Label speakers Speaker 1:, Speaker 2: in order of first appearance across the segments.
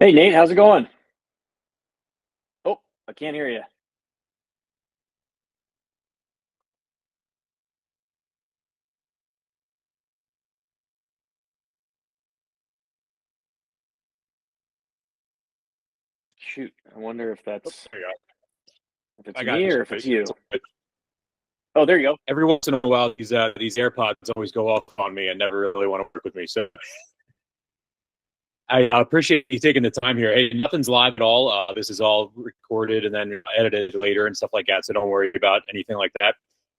Speaker 1: Hey Nate, how's it going? Oh, I can't hear you. Shoot, I wonder if that's
Speaker 2: There you go.
Speaker 1: if it's
Speaker 2: I got
Speaker 1: me
Speaker 2: you.
Speaker 1: or if it's you.
Speaker 2: But
Speaker 1: Oh, there you go.
Speaker 2: every once in a while, these AirPods always go off on me and never really want to work with me. So I appreciate you taking the time here. Hey, nothing's live at all. This is all recorded and then edited later and stuff like that. So don't worry about anything like that.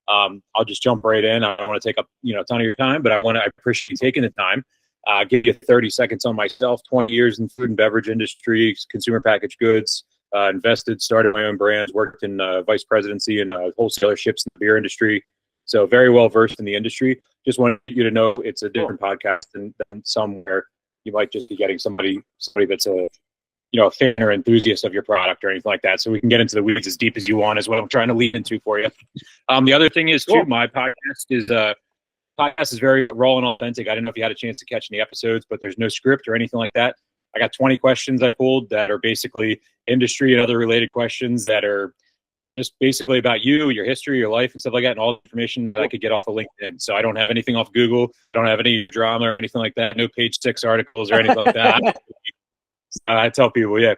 Speaker 2: I'll just jump right in. I don't want to take up a ton of your time, but I appreciate you taking the time. Give you 30 seconds on myself. 20 years in food and beverage industry, consumer packaged goods. Invested, started my own brands, worked in vice presidency and wholesalerships in the beer industry. So very well versed in the industry. Just wanted you to know it's a
Speaker 1: Cool.
Speaker 2: different podcast than somewhere you might just be getting somebody that's a fan or enthusiast of your product or anything like that. So we can get into the weeds as deep as you want is what I'm trying to lead into for you. The other thing is too,
Speaker 1: Cool.
Speaker 2: my podcast is very raw and authentic. I don't know if you had a chance to catch any episodes, but there's no script or anything like that. I got 20 questions I pulled that are basically industry and other related questions that are just basically about you, your history, your life, and stuff like that, and all the information that I could get off of LinkedIn. So I don't have anything off Google. I don't have any drama or anything like that. No page 6 articles or anything like that. I tell people, yeah.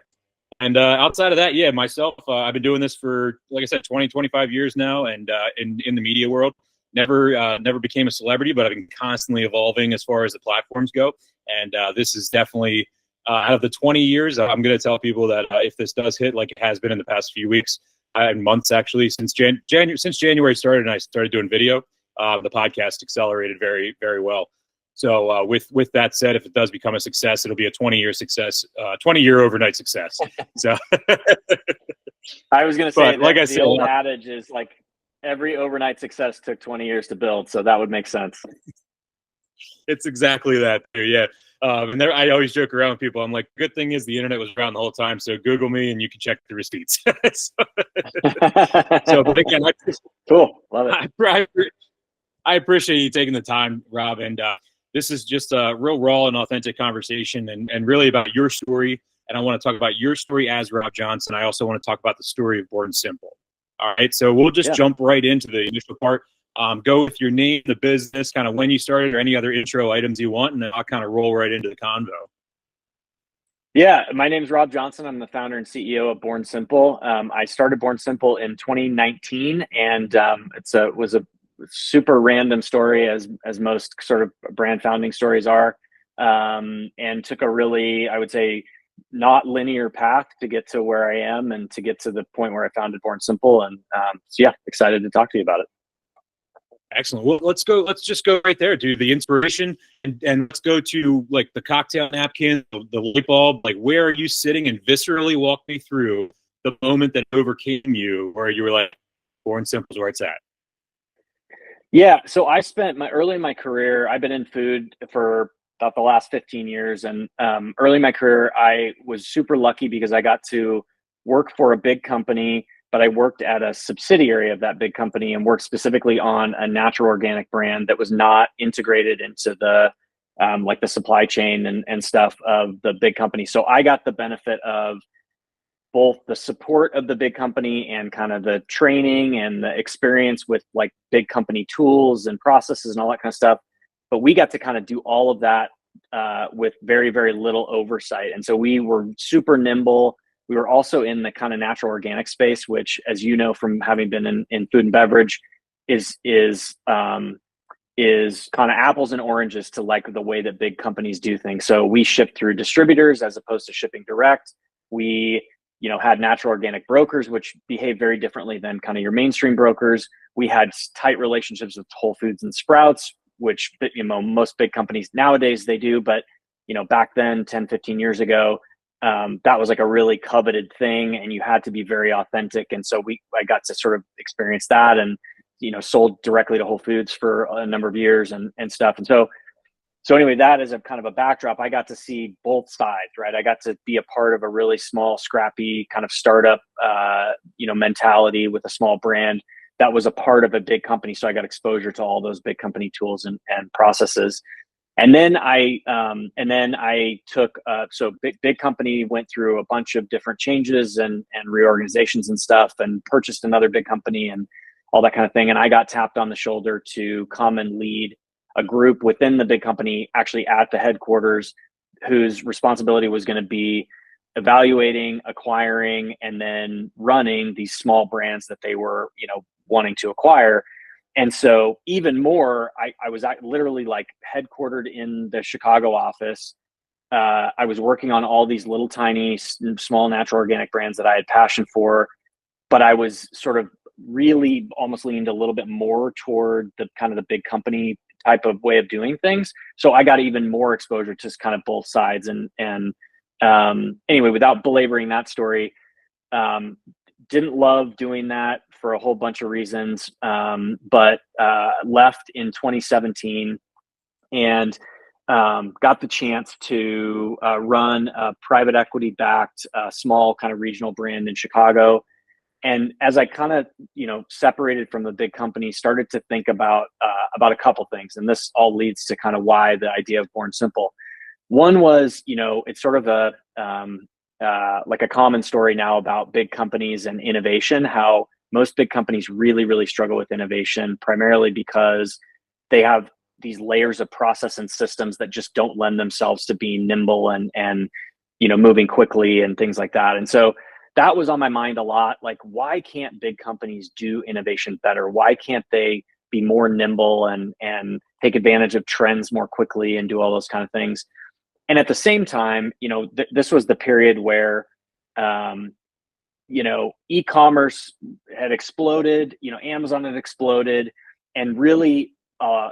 Speaker 2: And outside of that, yeah, myself, I've been doing this for, like I said, 20, 25 years now, and in the media world. Never became a celebrity, but I've been constantly evolving as far as the platforms go. And this is definitely, out of the 20 years, I'm going to tell people that if this does hit like it has been in the past few weeks and months, actually, since January started and I started doing video, the podcast accelerated very, very well. So with that said, if it does become a success, it'll be a 20-year success, 20-year overnight success. So
Speaker 1: I was going to say
Speaker 2: but like I
Speaker 1: the
Speaker 2: said,
Speaker 1: old adage is like every overnight success took 20 years to build, so that would make sense.
Speaker 2: it's exactly that. Yeah. And I always joke around with people. I'm like, good thing is the internet was around the whole time. So Google me and you can check the receipts. But again,
Speaker 1: Cool, love it.
Speaker 2: I appreciate you taking the time, Rob. And this is just a real raw and authentic conversation and really about your story. And I want to talk about your story as Rob Johnson. I also want to talk about the story of Born Simple. All right. So we'll just jump right into the initial part. Go with your name, the business, kind of when you started, or any other intro items you want, and then I'll kind of roll right into the convo.
Speaker 1: Yeah, my name is Rob Johnson. I'm the founder and CEO of Born Simple. I started Born Simple in 2019, and it was a super random story, as most sort of brand founding stories are, and took a really, I would say, not linear path to get to where I am and to get to the point where I founded Born Simple. And so yeah, excited to talk to you about it.
Speaker 2: Excellent. Well, let's just go right there, dude. The inspiration, and let's go to like the cocktail napkin, the light bulb. Like, where are you sitting? And viscerally walk me through the moment that overcame you, where you were like, "Born Simple is where it's at."
Speaker 1: Yeah, so I spent early in my career. I've been in food for about the last 15 years, and early in my career, I was super lucky because I got to work for a big company, but I worked at a subsidiary of that big company and worked specifically on a natural organic brand that was not integrated into the like the supply chain and stuff of the big company. So I got the benefit of both the support of the big company and kind of the training and the experience with like big company tools and processes and all that kind of stuff. But we got to kind of do all of that with very, very little oversight. And so we were super nimble. We were also in the kind of natural organic space, which, as you know, from having been in food and beverage, is kind of apples and oranges to like the way that big companies do things. So we shipped through distributors as opposed to shipping direct. We had natural organic brokers, which behave very differently than kind of your mainstream brokers. We had tight relationships with Whole Foods and Sprouts, which most big companies nowadays they do, but back then 10, 15 years ago, that was like a really coveted thing, and you had to be very authentic. And so I got to sort of experience that, and sold directly to Whole Foods for a number of years and stuff. And so anyway, that is a kind of a backdrop. I got to see both sides, right? I got to be a part of a really small, scrappy kind of startup, mentality with a small brand that was a part of a big company. So I got exposure to all those big company tools and processes. And then I took, so big company went through a bunch of different changes and reorganizations and stuff, and purchased another big company and all that kind of thing. And I got tapped on the shoulder to come and lead a group within the big company, actually at the headquarters, whose responsibility was going to be evaluating, acquiring, and then running these small brands that they were, wanting to acquire. And so even more, I was literally like headquartered in the Chicago office. I was working on all these little tiny, small natural organic brands that I had passion for, but I was sort of really almost leaned a little bit more toward the kind of the big company type of way of doing things. So I got even more exposure to kind of both sides. Anyway, without belaboring that story, didn't love doing that for a whole bunch of reasons, but left in 2017 and got the chance to run a private equity backed small kind of regional brand in Chicago. And as I kind of, separated from the big company, started to think about a couple things. And this all leads to kind of why the idea of Born Simple. One was, it's sort of a like a common story now about big companies and innovation, how most big companies really, really struggle with innovation, primarily because they have these layers of process and systems that just don't lend themselves to being nimble and moving quickly and things like that. And so that was on my mind a lot. Like, why can't big companies do innovation better? Why can't they be more nimble and take advantage of trends more quickly and do all those kind of things? And at the same time, this was the period where, e-commerce had exploded, Amazon had exploded, and really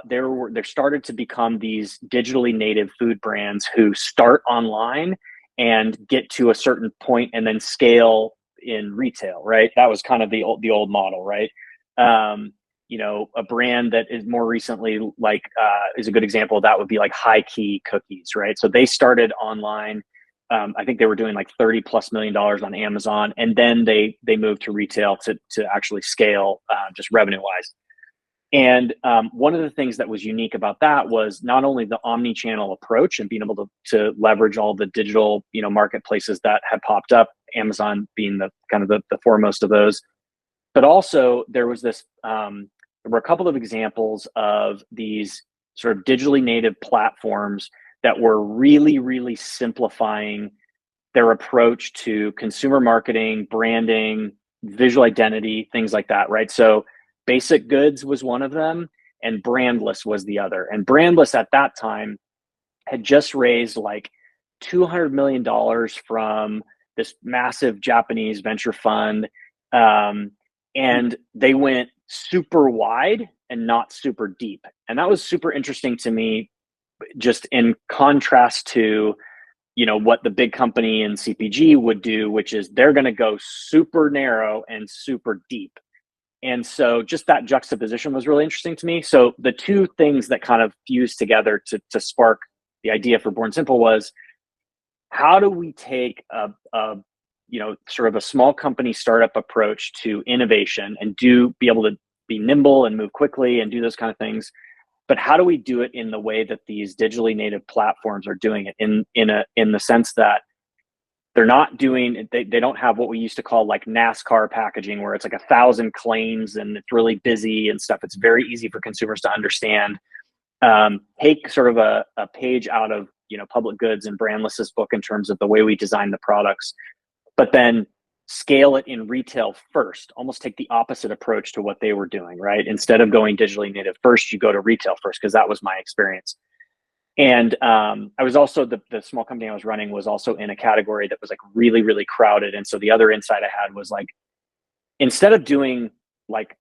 Speaker 1: there started to become these digitally native food brands who start online and get to a certain point and then scale in retail, right? That was kind of the old model, right? A brand that is more recently is a good example of that would be like High Key Cookies, right? So they started online. I think they were doing like $30+ million on Amazon, and then they moved to retail to actually scale just revenue wise. And one of the things that was unique about that was not only the omni-channel approach and being able to leverage all the digital marketplaces that had popped up, Amazon being the kind of the foremost of those, but also there was this. There were a couple of examples of these sort of digitally native platforms that were really, really simplifying their approach to consumer marketing, branding, visual identity, things like that, right? So Basic Goods was one of them, and Brandless was the other. And Brandless at that time had just raised like $200 million from this massive Japanese venture fund. And they went super wide and not super deep. And that was super interesting to me, just in contrast to, what the big company in CPG would do, which is they're going to go super narrow and super deep. And so just that juxtaposition was really interesting to me. So the two things that kind of fused together to spark the idea for Born Simple was, how do we take a sort of a small company startup approach to innovation and be able to be nimble and move quickly and do those kind of things, but how do we do it in the way that these digitally native platforms are doing it, in the sense that they're not doing, they don't have what we used to call like NASCAR packaging, where it's like 1,000 claims and it's really busy and stuff. It's very easy for consumers to understand. Take sort of a page out of Public Goods and Brandless's book in terms of the way we design the products, but then scale it in retail first. Almost take the opposite approach to what they were doing, right? Instead of going digitally native first, you go to retail first, because that was my experience. And I was also, the small company I was running was also in a category that was like really, really crowded. And so the other insight I had was like, instead of doing like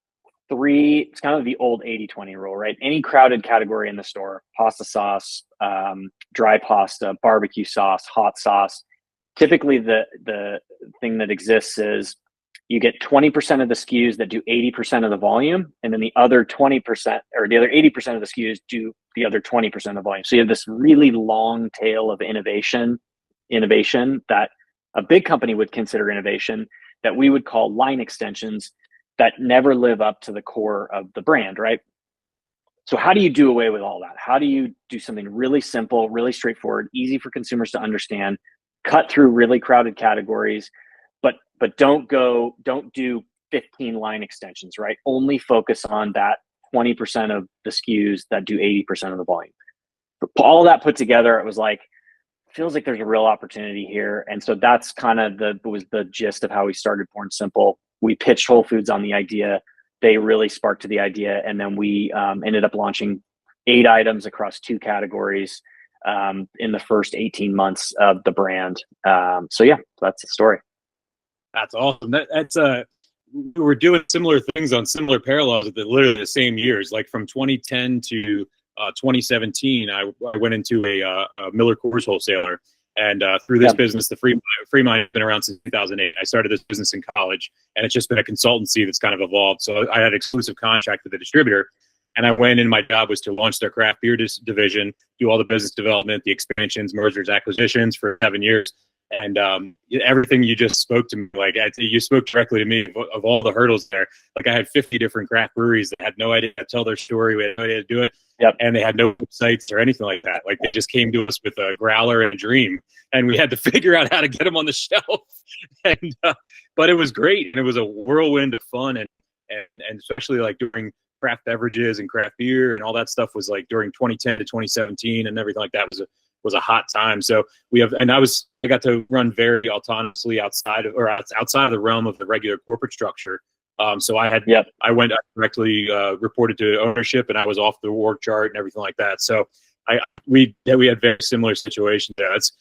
Speaker 1: it's kind of the old 80-20 rule, right? Any crowded category in the store, pasta sauce, dry pasta, barbecue sauce, hot sauce, typically the thing that exists is you get 20% of the SKUs that do 80% of the volume, and then the other 20% or the other 80% of the SKUs do the other 20% of the volume. So you have this really long tail of innovation that a big company would consider innovation, that we would call line extensions, that never live up to the core of the brand, right? So how do you do away with all that? How do you do something really simple, really straightforward, easy for consumers to understand, cut through really crowded categories, but don't do 15 line extensions, right? Only focus on that 20% of the SKUs that do 80% of the volume. But all of that put together, it was like, feels like there's a real opportunity here. And so that's kind of was the gist of how we started Born Simple. We pitched Whole Foods on the idea. They really sparked to the idea. And then we ended up launching 8 items across 2 categories in the first 18 months of the brand. So yeah, that's the story.
Speaker 2: That's awesome. That's we're doing similar things on similar parallels at literally the same years. Like from 2010 to 2017, I went into a Miller Coors wholesaler, and through this business, the Freemind has been around since 2008. I started this business in college, and it's just been a consultancy that's kind of evolved. So I had exclusive contract with the distributor, and I went in. My job was to launch their craft beer division, do all the business development, the expansions, mergers, acquisitions for 7 years. And everything you just spoke to me, like you spoke directly to me of all the hurdles there. Like I had 50 different craft breweries that had no idea how to tell their story. We had no idea how to do it.
Speaker 1: Yep.
Speaker 2: And they had no websites or anything like that. Like they just came to us with a growler and a dream, and we had to figure out how to get them on the shelf. And but it was great, and it was a whirlwind of fun, and especially like during craft beverages and craft beer and all that stuff was like during 2010 to 2017 and everything like that was a hot time. So I got to run very autonomously outside of the realm of the regular corporate structure. So I went directly reported to ownership, and I was off the org chart and everything like that. So we had very similar situations there. It's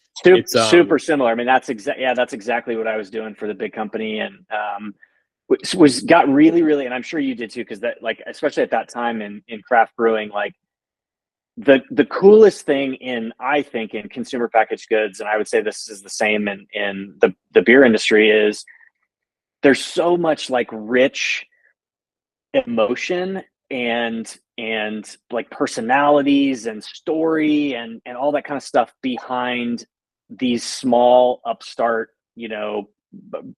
Speaker 1: super similar. I mean, that's exactly what I was doing for the big company, and got really, really, and I'm sure you did too, because that, like, especially at that time in craft brewing, like the coolest thing I think in consumer packaged goods, and I would say this is the same in the beer industry, is there's so much like rich emotion and like personalities and story and all that kind of stuff behind these small upstart,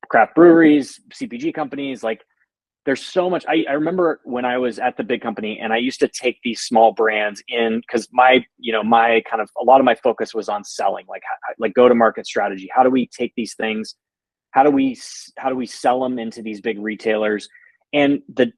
Speaker 1: craft breweries, CPG companies. Like there's so much. I remember when I was at the big company, and I used to take these small brands in, because my kind of, a lot of my focus was on selling, like go-to-market strategy. How do we take these things? How do we sell them into these big retailers? And the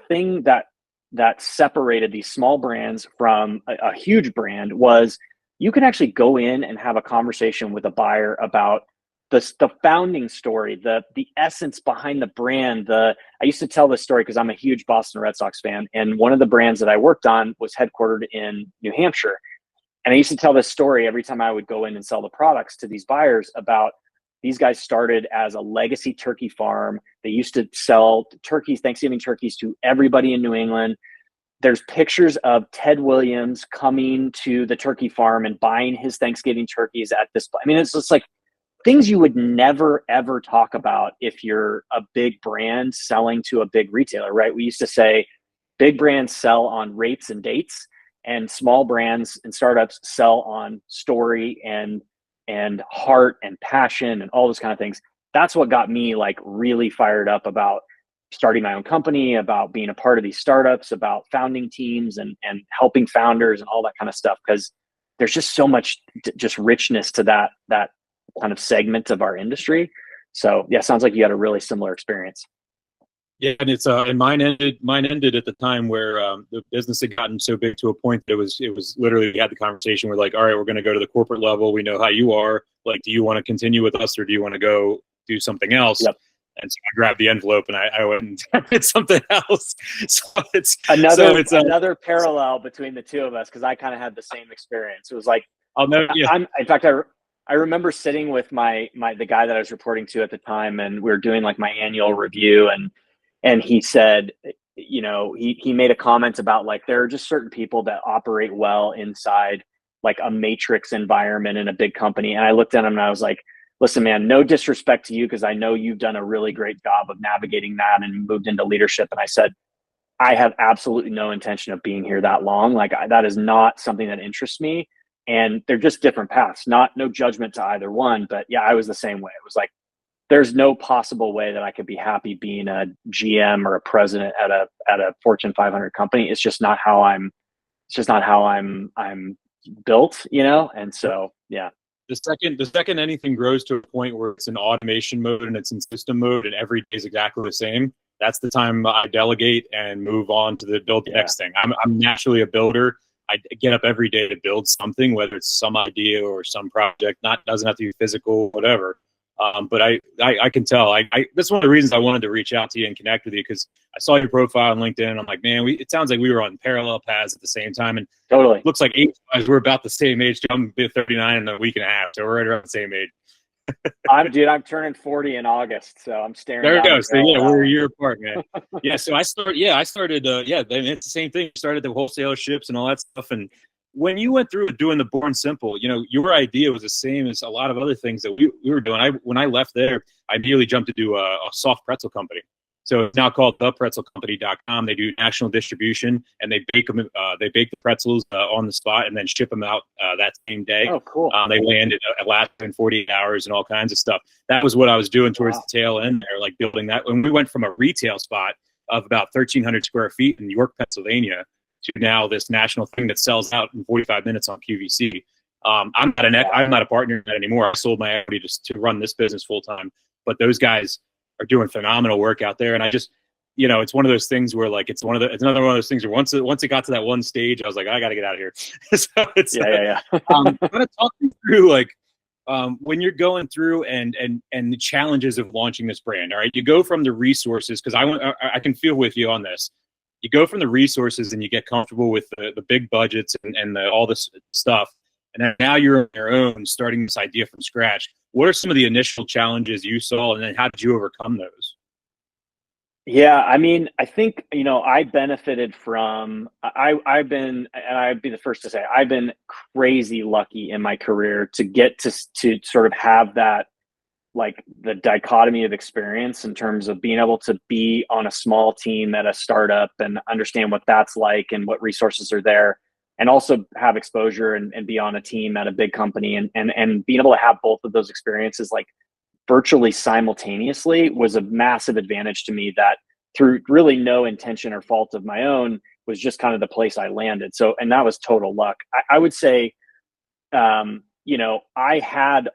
Speaker 1: thing that separated these small brands from a huge brand was you can actually go in and have a conversation with a buyer about the founding story, the essence behind the brand. I used to tell this story because I'm a huge Boston Red Sox fan, and one of the brands that I worked on was headquartered in New Hampshire. And I used to tell this story every time I would go in and sell the products to these buyers about these guys started as a legacy turkey farm. They used to sell turkeys, Thanksgiving turkeys, to everybody in New England. There's pictures of Ted Williams coming to the turkey farm and buying his Thanksgiving turkeys at this. I mean, it's just like things you would never, ever talk about if you're a big brand selling to a big retailer, right? We used to say big brands sell on rates and dates, and small brands and startups sell on story and heart and passion and all those kind of things. That's what got me like really fired up about starting my own company, about being a part of these startups, about founding teams and helping founders and all that kind of stuff. Because there's just so much just richness to that kind of segment of our industry. So yeah, sounds like you had a really similar experience.
Speaker 2: Yeah, and it's and mine ended at the time where the business had gotten so big to a point that it was literally, we had the conversation. We're like, all right, we're going to go to the corporate level. We know how you are. Like, do you want to continue with us, or do you want to go do something else?
Speaker 1: Yep.
Speaker 2: And so I grabbed the envelope and I went and did something else. So it's
Speaker 1: another parallel between the two of us, because I kind of had the same experience. It was like, in fact, I remember sitting with the guy that I was reporting to at the time, and we were doing like my annual review, and he said, he made a comment about like, there are just certain people that operate well inside like a matrix environment in a big company. And I looked at him and I was like, listen, man, no disrespect to you, because I know you've done a really great job of navigating that and moved into leadership. And I said, I have absolutely no intention of being here that long. Like that is not something that interests me. And they're just different paths, no judgment to either one. But yeah, I was the same way. It was like, there's no possible way that I could be happy being a GM or a president at a Fortune 500 company. It's just not how I'm built, you know? And so, yeah.
Speaker 2: The second anything grows to a point where it's in automation mode and it's in system mode and every day is exactly the same, that's the time I delegate and move on to the next thing. I'm naturally a builder. I get up every day to build something, whether it's some idea or some project. Doesn't have to be physical, whatever. But I can tell. That's one of the reasons I wanted to reach out to you and connect with you, because I saw your profile on LinkedIn. I'm like, man, it sounds like we were on parallel paths at the same time. And
Speaker 1: totally,
Speaker 2: it looks like age-wise, we're about the same age. I'm 39 in a week and a half, so we're right around the same age.
Speaker 1: I'm turning 40 in August, so I'm staring.
Speaker 2: There we go. So yeah, we're a year apart, man. Yeah. So I started. It's the same thing. I started the wholesale ships and all that stuff. And when you went through doing the Born Simple, your idea was the same as a lot of other things that we were doing. When I left there, I immediately jumped to do a soft pretzel company. So it's now called thepretzelcompany.com. They do national distribution, and they bake them. They bake the pretzels on the spot and then ship them out that same day.
Speaker 1: Oh, cool.
Speaker 2: They land in Alaska in 48 hours and all kinds of stuff. That was what I was doing towards the tail end there, like building that. When we went from a retail spot of about 1,300 square feet in York, Pennsylvania, to now this national thing that sells out in 45 minutes on QVC. I'm not a partner in that anymore. I sold my equity to run this business full time. But those guys are doing phenomenal work out there, and I just, it's one of those things where like it's another one of those things where once it got to that one stage, I was like, I got to get out of here. So it's I'm gonna talk you through like when you're going through and the challenges of launching this brand. All right, you go from the resources, because I can feel with you on this. You go from the resources and you get comfortable with the big budgets and all this stuff, and then now you're on your own starting this idea from scratch. What are some of the initial challenges you saw, and then how did you overcome those?
Speaker 1: Yeah, I mean, I think, I benefited from, I've been, and I'd be the first to say, I've been crazy lucky in my career to get to sort of have that, like the dichotomy of experience in terms of being able to be on a small team at a startup and understand what that's like and what resources are there, and also have exposure and be on a team at a big company and being able to have both of those experiences like virtually simultaneously was a massive advantage to me that through really no intention or fault of my own was just kind of the place I landed. So, and that was total luck. I would say, I had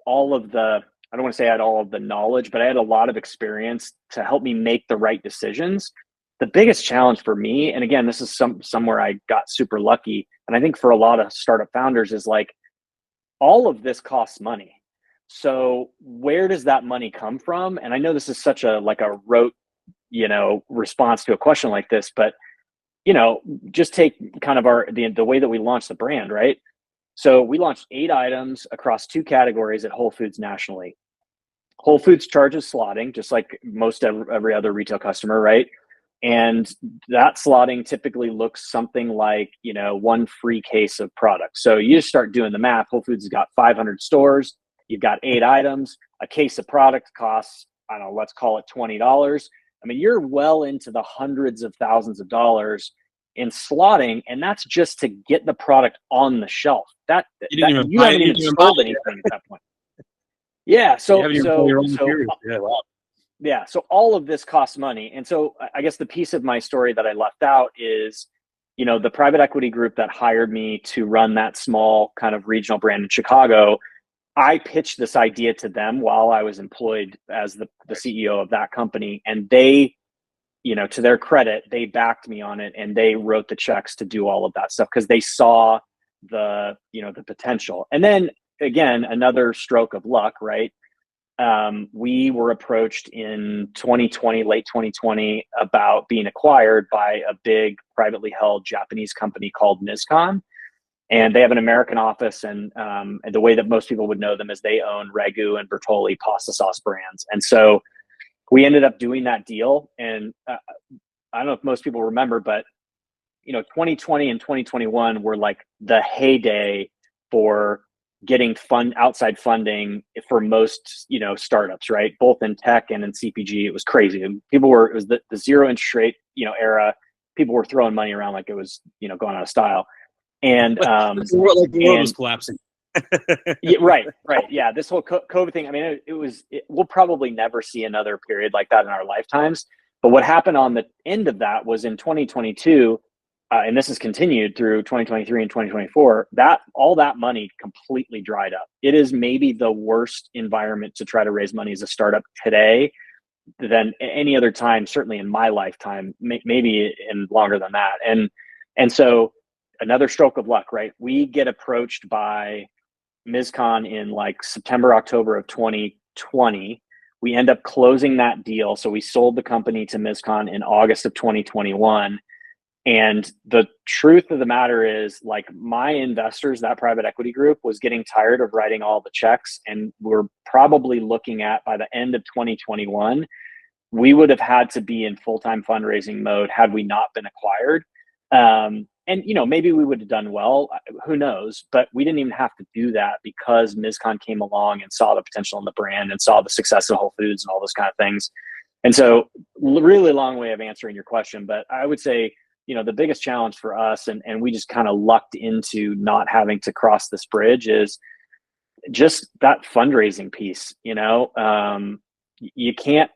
Speaker 1: all of the, I don't want to say I had all of the knowledge, but I had a lot of experience to help me make the right decisions. The biggest challenge for me, and again, this is somewhere I got super lucky, and I think for a lot of startup founders, is like all of this costs money. So where does that money come from? And I know this is such a rote, response to a question like this, but just take kind of the way that we launched the brand, right? So we launched 8 items across 2 categories at Whole Foods nationally. Whole Foods charges slotting, just like most every other retail customer, right? And that slotting typically looks something like, 1 free case of product. So you just start doing the math. Whole Foods has got 500 stores. You've got 8 items. A case of product costs, I don't know, let's call it $20. I mean, you're well into the hundreds of thousands of dollars in slotting, and that's just to get the product on the shelf. You haven't even sold anything at that point. Yeah. So all of this costs money. And so I guess the piece of my story that I left out is, the private equity group that hired me to run that small kind of regional brand in Chicago, I pitched this idea to them while I was employed as the CEO of that company. And they, to their credit, they backed me on it and they wrote the checks to do all of that stuff because they saw the potential. And then again, another stroke of luck, right? We were approached in 2020, late 2020, about being acquired by a big privately held Japanese company called Mizkan. And they have an American office, and the way that most people would know them is they own Ragu and Bertolli pasta sauce brands. And so we ended up doing that deal. And I don't know if most people remember, but 2020 and 2021 were like the heyday for getting outside funding for most startups, right? Both in tech and in CPG. It was crazy. And it was the zero interest rate era. People were throwing money around like it was going out of style. And
Speaker 2: the world was collapsing.
Speaker 1: Yeah, right. Yeah, this whole COVID thing. I mean, we'll probably never see another period like that in our lifetimes. But what happened on the end of that was in 2022, and this has continued through 2023 and 2024. That all that money completely dried up. It is maybe the worst environment to try to raise money as a startup today than any other time. Certainly in my lifetime, maybe in longer than that. And so another stroke of luck, right? We get approached by MizCon in like September, October of 2020. We end up closing that deal. So we sold the company to MizCon in August of 2021. And the truth of the matter is, like, my investors, that private equity group, was getting tired of writing all the checks. And we're probably looking at, by the end of 2021, we would have had to be in full-time fundraising mode had we not been acquired. And, maybe we would have done well, who knows, but we didn't even have to do that because MizCon came along and saw the potential in the brand and saw the success of Whole Foods and all those kind of things. And so really long way of answering your question, but I would say, the biggest challenge for us, and we just kind of lucked into not having to cross this bridge, is just that fundraising piece. You can't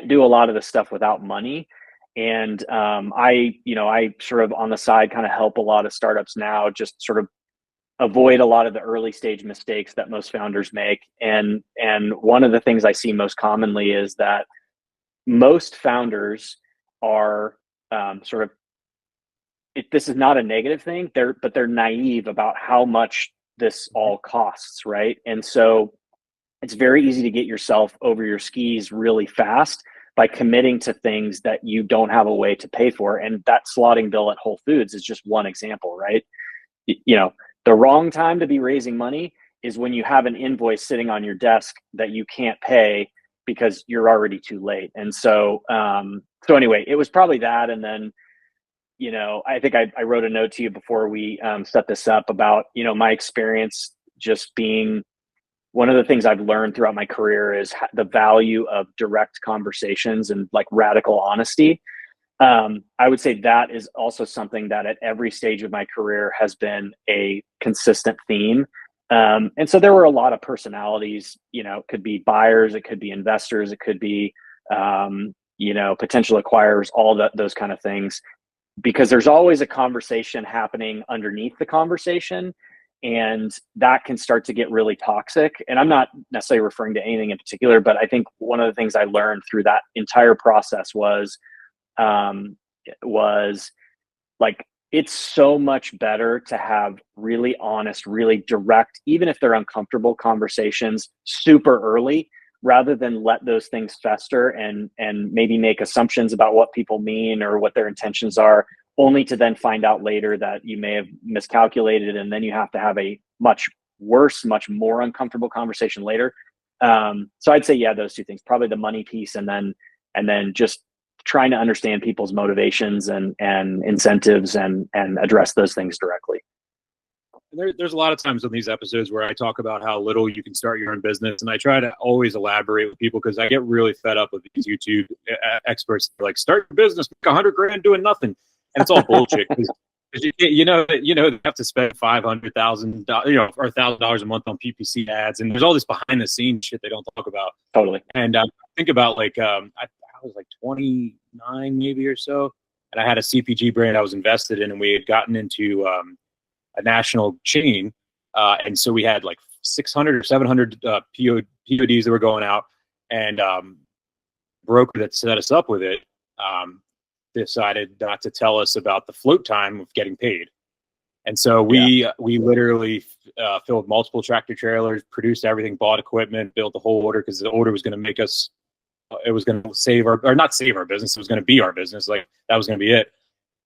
Speaker 1: do a lot of this stuff without money. And I sort of on the side kind of help a lot of startups now just sort of avoid a lot of the early stage mistakes that most founders make. And one of the things I see most commonly is that most founders are this is not a negative thing, but they're naive about how much this all costs, right? And so it's very easy to get yourself over your skis really fast by committing to things that you don't have a way to pay for. And that slotting bill at Whole Foods is just one example, right? The wrong time to be raising money is when you have an invoice sitting on your desk that you can't pay because you're already too late. And so anyway, it was probably that. And then, I think I wrote a note to you before we set this up about, my experience just being, one of the things I've learned throughout my career is the value of direct conversations and like radical honesty. I would say that is also something that at every stage of my career has been a consistent theme. And so there were a lot of personalities, it could be buyers, it could be investors, it could be, potential acquirers, those kind of things, because there's always a conversation happening underneath the conversation. And that can start to get really toxic. And I'm not necessarily referring to anything in particular, but I think one of the things I learned through that entire process was like, it's so much better to have really honest, really direct, even if they're uncomfortable conversations super early, rather than let those things fester and maybe make assumptions about what people mean or what their intentions are, only to then find out later that you may have miscalculated, and then you have to have a much worse, much more uncomfortable conversation later. So I'd say, yeah, those two things, probably the money piece, and then just trying to understand people's motivations and incentives and address those things directly.
Speaker 2: There's a lot of times on these episodes where I talk about how little you can start your own business, and I try to always elaborate with people because I get really fed up with these YouTube experts. They're like, start your business, make $100,000 doing nothing, and it's all bullshit. Because you have to spend $500,000, or $1,000 a month on PPC ads, and there's all this behind the scenes shit they don't talk about.
Speaker 1: Totally.
Speaker 2: And think about I was like 29 maybe or so, and I had a CPG brand I was invested in, and we had gotten into a national chain, and so we had like 600 or 700 PODs that were going out, and broker that set us up with it decided not to tell us about the float time of getting paid. And so we literally filled multiple tractor trailers, produced everything, bought equipment, built the whole order, because the order was going to make us, it was going to save our, or not save our business, it was going to be our business. Like, that was going to be it.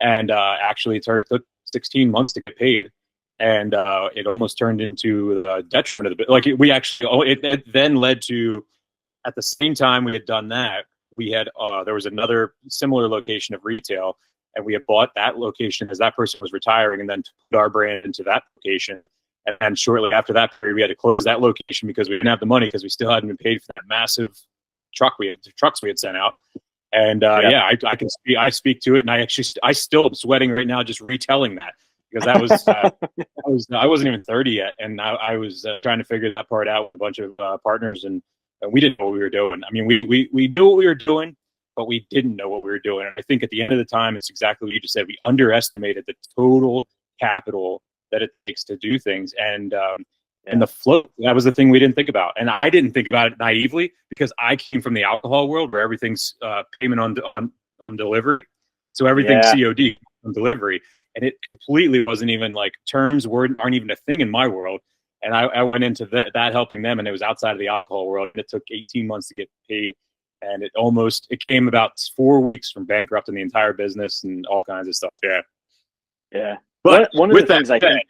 Speaker 2: And actually it took 16 months to get paid. And it almost turned into a detriment of the bit. Like, it then led to, at the same time we had done that, we had there was another similar location of retail, and we had bought that location as that person was retiring, and then put our brand into that location. And then shortly after that period, we had to close that location because we didn't have the money, because we still hadn't been paid for that massive trucks we had sent out. And I speak to it, and I still am sweating right now just retelling that, because I wasn't even 30 yet, and I was trying to figure that part out with a bunch of partners, and we didn't know what we were doing. I mean, we knew what we were doing, but we didn't know what we were doing. And I think at the end of the time, it's exactly what you just said. We underestimated the total capital that it takes to do things, and the float. That was the thing we didn't think about, and I didn't think about it naively because I came from the alcohol world where everything's payment on delivery, so everything's COD on delivery, and it completely wasn't even like terms aren't even a thing in my world. And I went into that helping them, and it was outside of the alcohol world. And it took 18 months to get paid, and it came about 4 weeks from bankrupting the entire business and all kinds of stuff.
Speaker 1: Yeah.
Speaker 2: But
Speaker 1: one of the things I think,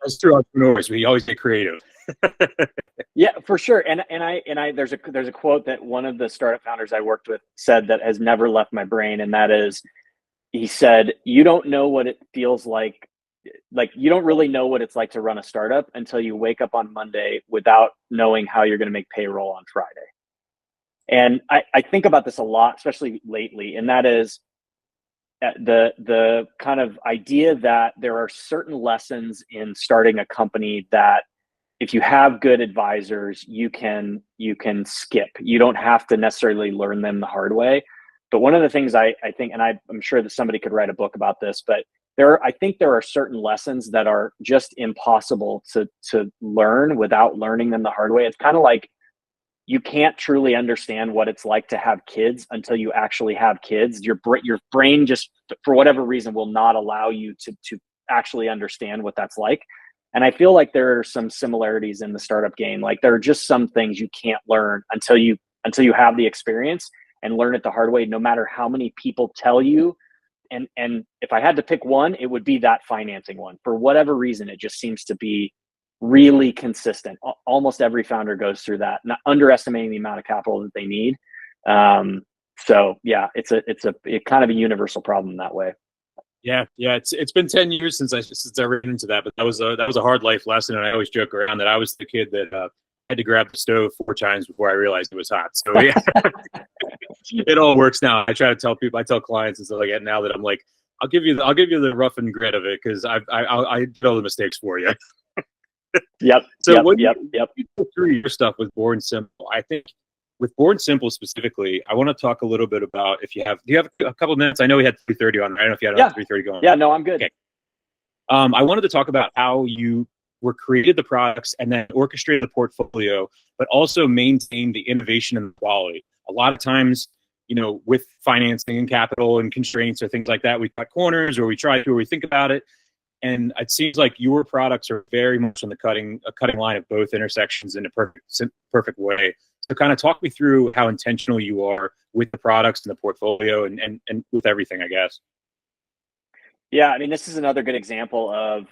Speaker 2: as true entrepreneurs, we always get creative.
Speaker 1: Yeah, for sure. And there's a quote that one of the startup founders I worked with said that has never left my brain, and that is, he said, "You don't know what it feels like you don't really know what it's like to run a startup until you wake up on Monday without knowing how you're going to make payroll on Friday." And I think about this a lot, especially lately, and that is the kind of idea that there are certain lessons in starting a company that if you have good advisors, you can skip. You don't have to necessarily learn them the hard way. But one of the things I think, and I'm sure that somebody could write a book about this, but I think there are certain lessons that are just impossible to learn without learning them the hard way. It's kind of like you can't truly understand what it's like to have kids until you actually have kids. Your brain just, for whatever reason, will not allow you to actually understand what that's like. And I feel like there are some similarities in the startup game. Like there are just some things you can't learn until you have the experience and learn it the hard way, no matter how many people tell you. And if I had to pick one, it would be that financing one. For whatever reason, it just seems to be really consistent. Almost every founder goes through that, not underestimating the amount of capital that they need. So yeah, it's kind of a universal problem that way.
Speaker 2: Yeah. It's been 10 years since I ran into that, but that was a hard life lesson. And I always joke around that I was the kid that had to grab the stove 4 times before I realized it was hot. So yeah, it all works now. I try to tell people, I tell clients and stuff like that now that I'm like, I'll give you the rough and grit of it because I did all the mistakes for you.
Speaker 1: Yep.
Speaker 2: So when
Speaker 1: you
Speaker 2: go through your stuff with Born Simple, I think with Born Simple specifically, I want to talk a little bit about do you have a couple of minutes? I know we had 3:30 on. I don't know if you had 3:30 going.
Speaker 1: Yeah, no, I'm good.
Speaker 2: Okay. I wanted to talk about how you created the products and then orchestrated the portfolio, but also maintained the innovation and the quality. A lot of times, with financing and capital and constraints or things like that, we cut corners or we think about it. And it seems like your products are very much on the cutting line of both intersections in a perfect way. So kind of talk me through how intentional you are with the products and the portfolio and with everything, I guess.
Speaker 1: Yeah, I mean, this is another good example of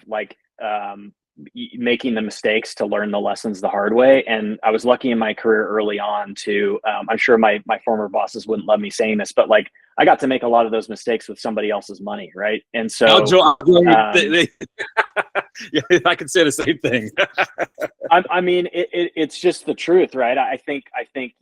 Speaker 1: making the mistakes to learn the lessons the hard way. And I was lucky in my career early on to, I'm sure my former bosses wouldn't love me saying this, but I got to make a lot of those mistakes with somebody else's money. Right. And so
Speaker 2: yeah, I can say the same thing.
Speaker 1: I mean, it's just the truth, right? I think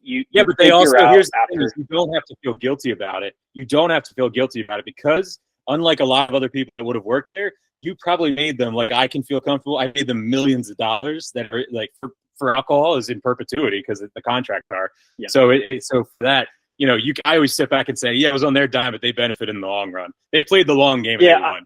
Speaker 1: you.
Speaker 2: Yeah, but they also, here's the thing, is you don't have to feel guilty about it. You don't have to feel guilty about it because unlike a lot of other people that would have worked there, you probably made them, I can feel comfortable. I made them millions of dollars that are for alcohol is in perpetuity because the contracts are. Yeah. So so for that, I always sit back and say, yeah, it was on their dime, but they benefited in the long run. They played the long game. And they won.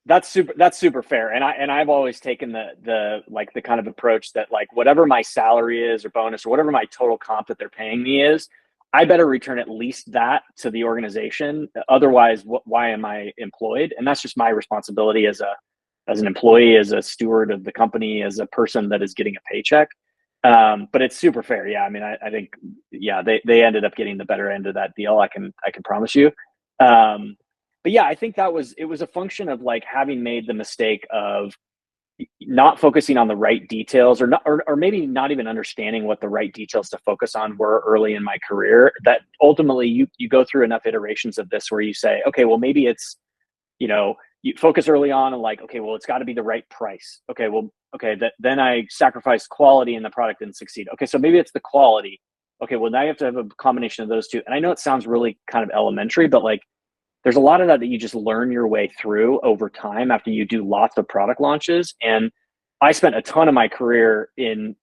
Speaker 1: That's super fair. And I've always taken the kind of approach that whatever my salary is or bonus or whatever my total comp that they're paying me is, I better return at least that to the organization. Otherwise, why am I employed? And that's just my responsibility as an employee, as a steward of the company, as a person that is getting a paycheck. But it's super fair. Yeah. I mean, I think, yeah, they ended up getting the better end of that deal. I can promise you. But yeah, I think it was a function of having made the mistake of not focusing on the right details or maybe not even understanding what the right details to focus on were early in my career, that ultimately you go through enough iterations of this where you say, okay, well, maybe it's, you focus early on and okay, well, it's got to be the right price. Okay, well, then I sacrifice quality in the product and succeed. Okay, so maybe it's the quality. Okay, well, now you have to have a combination of those two. And I know it sounds really kind of elementary, but there's a lot of that you just learn your way through over time after you do lots of product launches. And I spent a ton of my career in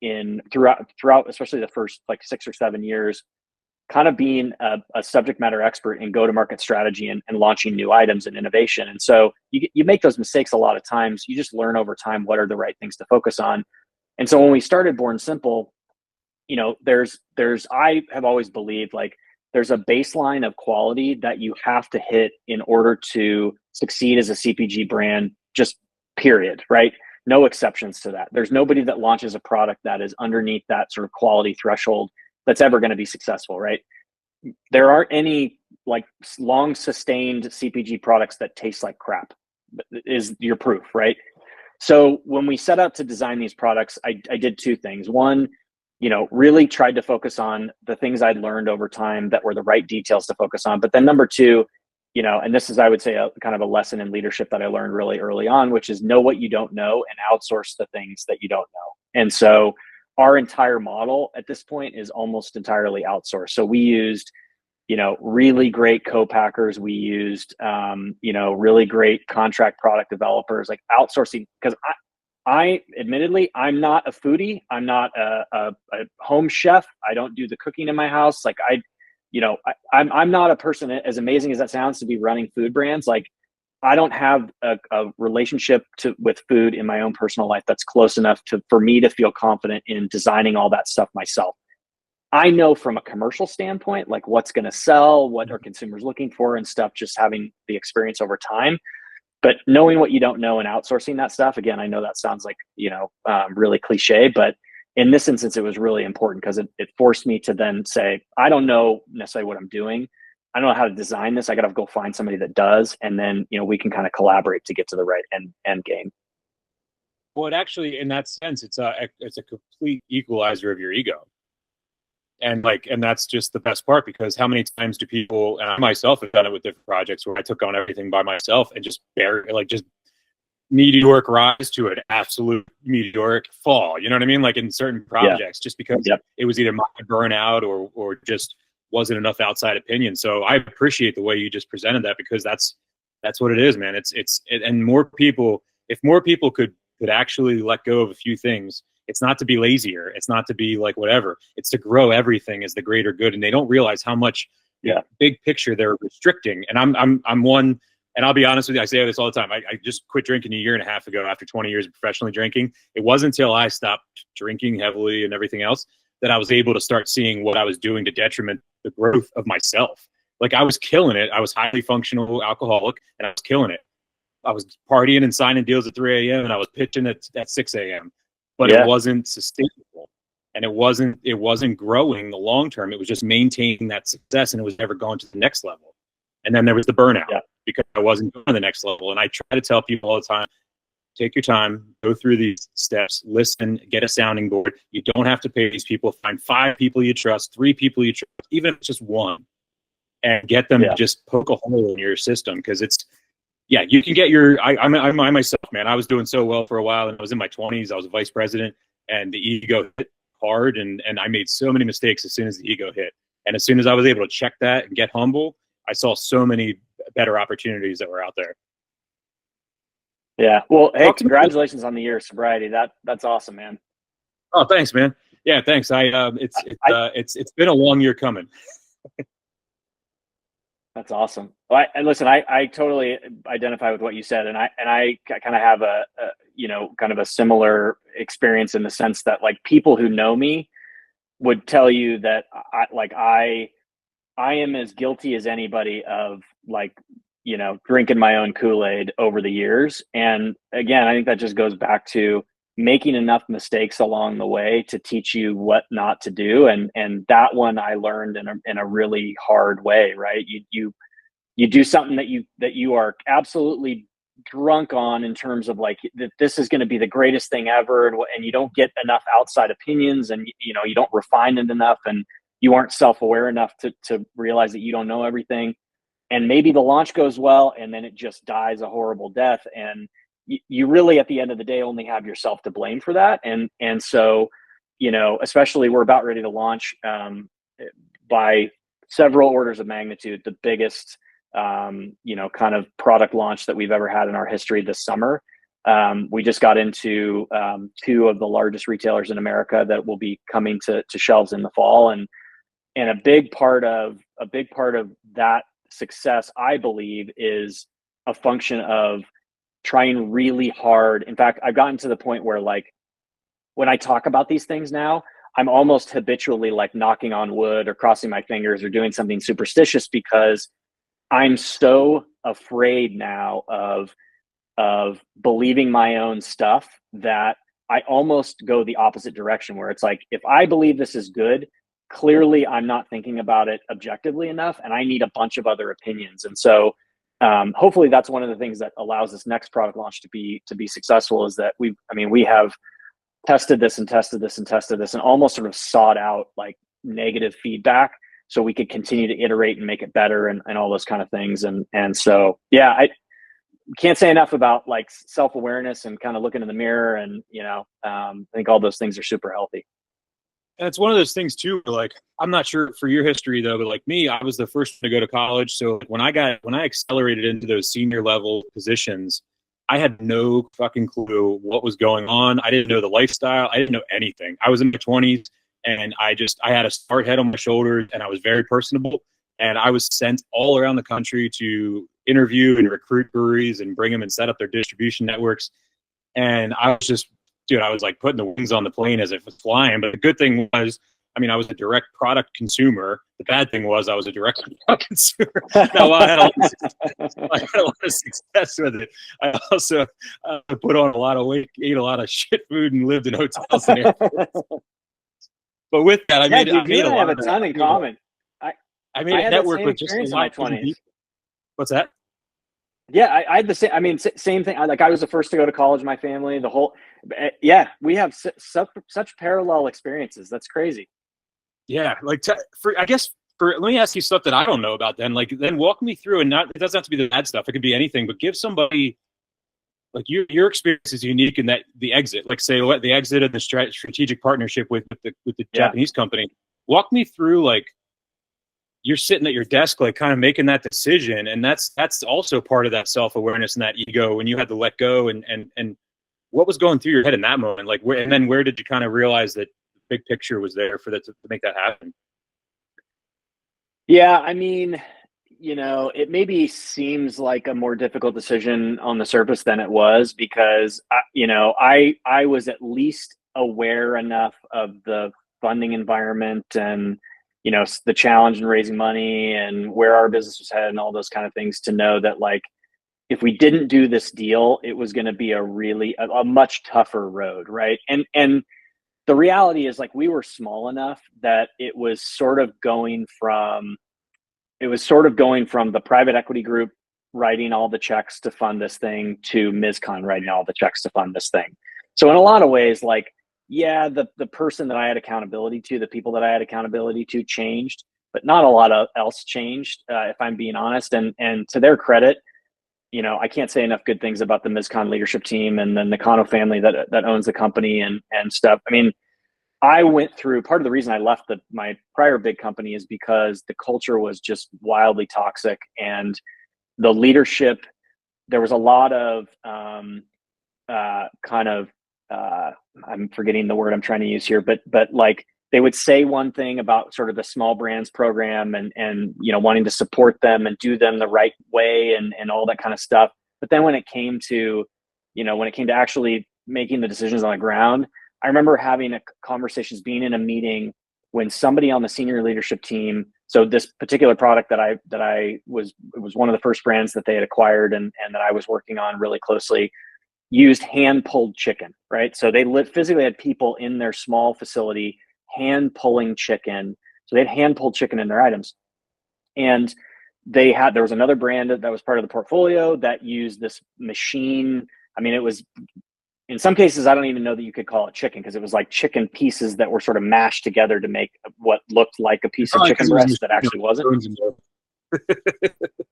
Speaker 1: throughout, especially the first like 6 or 7 years, kind of being a subject matter expert in go-to-market strategy and launching new items and innovation. And so you make those mistakes a lot of times. You just learn over time what are the right things to focus on. And so when we started Born Simple, I have always believed like there's a baseline of quality that you have to hit in order to succeed as a CPG brand, just period, right? No exceptions to that. There's nobody that launches a product that is underneath that sort of quality threshold that's ever going to be successful, right? There aren't any like long sustained CPG products that taste like crap, is your proof, right? So when we set out to design these products, I did two things. One, really tried to focus on the things I'd learned over time that were the right details to focus on. But then number two, and this is, I would say, a kind of a lesson in leadership that I learned really early on, which is know what you don't know and outsource the things that you don't know. And so our entire model at this point is almost entirely outsourced. So we used, really great co-packers. We used, really great contract product developers, like outsourcing, because I admittedly, I'm not a foodie. I'm not a home chef. I don't do the cooking in my house. Like I'm not a person, as amazing as that sounds, to be running food brands. Like I don't have a relationship with food in my own personal life that's close enough for me to feel confident in designing all that stuff myself. I know from a commercial standpoint, like what's going to sell, what are consumers looking for and stuff, just having the experience over time. But knowing what you don't know and outsourcing that stuff, again, I know that sounds like, really cliche, but in this instance, it was really important because it forced me to then say, I don't know necessarily what I'm doing. I don't know how to design this. I got to go find somebody that does. And then, we can kind of collaborate to get to the right end game.
Speaker 2: Well, it actually, in that sense, it's a complete equalizer of your ego. And that's just the best part, because how many times do people, and I myself have done it with different projects where I took on everything by myself and just just meteoric rise to an absolute meteoric fall. You know what I mean? Like in certain projects, just because it was either my burnout or just wasn't enough outside opinion. So I appreciate the way you just presented that, because that's what it is, man. And more people, if more people could actually let go of a few things, it's not to be lazier. It's not to be like whatever. It's to grow everything as the greater good. And they don't realize how much big picture they're restricting. And I'm one, and I'll be honest with you, I say this all the time. I just quit drinking a year and a half ago after 20 years of professionally drinking. It wasn't until I stopped drinking heavily and everything else that I was able to start seeing what I was doing to detriment the growth of myself. Like I was killing it. I was highly functional alcoholic and I was killing it. I was partying and signing deals at 3 a.m. and I was pitching at 6 a.m. But it wasn't sustainable, and it wasn't growing the long term. It was just maintaining that success, and it was never going to the next level. And then there was the burnout because I wasn't going to the next level. And I try to tell people all the time, take your time, go through these steps, listen, get a sounding board. You don't have to pay these people. Find 5 people you trust, 3 people you trust, even if it's just one, and get them to just poke a hole in your system, because you can get I myself, man, I was doing so well for a while, and I was in my 20s. I was a vice president, and the ego hit hard, and I made so many mistakes as soon as the ego hit. And as soon as I was able to check that and get humble, I saw so many better opportunities that were out there.
Speaker 1: Yeah. Well, hey, congratulations on the year of sobriety. That's awesome, man.
Speaker 2: Oh, thanks, man. Yeah, thanks. It's been a long year coming.
Speaker 1: That's awesome. Well, I totally identify with what you said, and I kind of have a kind of a similar experience in the sense that like people who know me would tell you that I am as guilty as anybody of drinking my own Kool-Aid over the years. And again, I think that just goes back to making enough mistakes along the way to teach you what not to do. And that one I learned in a really hard way, right? You do something that you are absolutely drunk on in terms of like that this is going to be the greatest thing ever, and you don't get enough outside opinions, and you don't refine it enough, and you aren't self-aware enough to realize that you don't know everything. And maybe the launch goes well, and then it just dies a horrible death, and you really at the end of the day only have yourself to blame for that. And so especially we're about ready to launch by several orders of magnitude the biggest kind of product launch that we've ever had in our history this summer. We just got into two of the largest retailers in America that will be coming to shelves in the fall, and a big part of that success, I believe, is a function of trying really hard. In fact, I've gotten to the point where, like, when I talk about these things now, I'm almost habitually like knocking on wood or crossing my fingers or doing something superstitious, because I'm so afraid now of believing my own stuff that I almost go the opposite direction, where it's like, if I believe this is good, clearly I'm not thinking about it objectively enough, and I need a bunch of other opinions. And so hopefully that's one of the things that allows this next product launch to be successful, is that we have tested this and almost sort of sought out like negative feedback so we could continue to iterate and make it better and all those kind of things. And so, yeah, I can't say enough about like self-awareness and kind of looking in the mirror, and, I think all those things are super healthy.
Speaker 2: And it's one of those things too, like, I'm not sure for your history though, but like me, I was the first to go to college. So when I accelerated into those senior level positions, I had no fucking clue what was going on. I didn't know the lifestyle. I didn't know anything. I was in my 20s, and I had a smart head on my shoulders, and I was very personable. And I was sent all around the country to interview and recruit breweries and bring them and set up their distribution networks. And I was just, dude, I was like putting the wings on the plane as if it's flying. But the good thing was, I was a direct product consumer. The bad thing was I was a direct product consumer. Now, I had a lot of success with it. I also put on a lot of weight, ate a lot of shit food, and lived in hotels and airports. But with that, I made a lot
Speaker 1: of a ton in common.
Speaker 2: I made a network with just a lot of people. What's that?
Speaker 1: Yeah, I had the same. Same thing. I was the first to go to college. My family, we have such parallel experiences. That's crazy.
Speaker 2: Yeah, like let me ask you stuff that I don't know about. Then walk me through, and it doesn't have to be the bad stuff. It could be anything, but give somebody, like, your experience is unique in that the exit, like say the exit of the strategic partnership with the Japanese company. Walk me through, like, you're sitting at your desk, like, kind of making that decision, and that's also part of that self-awareness and that ego when you had to let go, and what was going through your head in that moment, like, where did you kind of realize that the big picture was there for that to make that happen?
Speaker 1: Yeah, it maybe seems like a more difficult decision on the surface than it was, because I was at least aware enough of the funding environment and the challenge in raising money and where our business was headed and all those kind of things to know that, like, if we didn't do this deal, it was going to be a much tougher road. Right. And the reality is, like, we were small enough that it was sort of going from the private equity group writing all the checks to fund this thing to MizCon writing all the checks to fund this thing. So in a lot of ways, like, yeah, the person that I had accountability to, the people that I had accountability to changed, but not a lot else changed, if I'm being honest. And to their credit, I can't say enough good things about the MizCon leadership team and then the Nakano family that owns the company and stuff. I went through, part of the reason I left my prior big company is because the culture was just wildly toxic, and the leadership, there was a lot of I'm forgetting the word I'm trying to use here, but like, they would say one thing about sort of the small brands program and wanting to support them and do them the right way and all that kind of stuff. But then when it came to actually making the decisions on the ground, I remember having conversations, being in a meeting when somebody on the senior leadership team, so this particular product it was one of the first brands that they had acquired and that I was working on really closely, used hand-pulled chicken, right? So they physically had people in their small facility hand-pulling chicken. So they had hand-pulled chicken in their items. And there was another brand that was part of the portfolio that used this machine. It was, in some cases, I don't even know that you could call it chicken, because it was like chicken pieces that were sort of mashed together to make what looked like a piece of chicken breast that actually wasn't.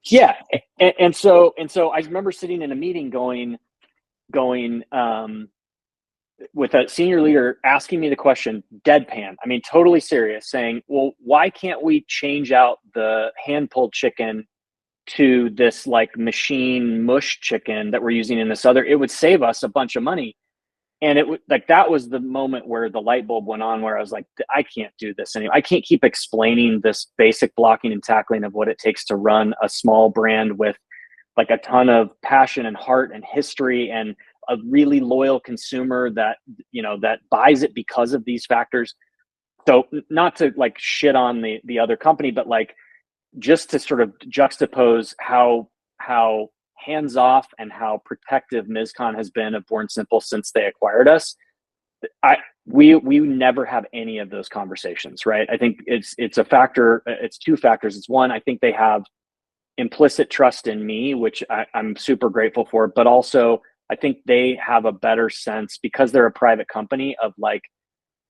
Speaker 1: Yeah. And so I remember sitting in a meeting going with a senior leader asking me the question, deadpan, totally serious, saying, well, why can't we change out the hand-pulled chicken to this like machine mush chicken that we're using in this other, it would save us a bunch of money. And it would like, that was the moment where the light bulb went on, where I was like, I can't do this anymore. I can't keep explaining this basic blocking and tackling of what it takes to run a small brand with like a ton of passion and heart and history and a really loyal consumer that, you know, that buys it because of these factors. So not to like shit on the other company, but like just to sort of juxtapose how hands off and how protective MizCon has been of Born Simple since they acquired us. We never have any of those conversations, right? I think it's a factor. It's two factors. It's one, I think they have implicit trust in me, which I'm super grateful for, but also I think they have a better sense, because they're a private company, of like,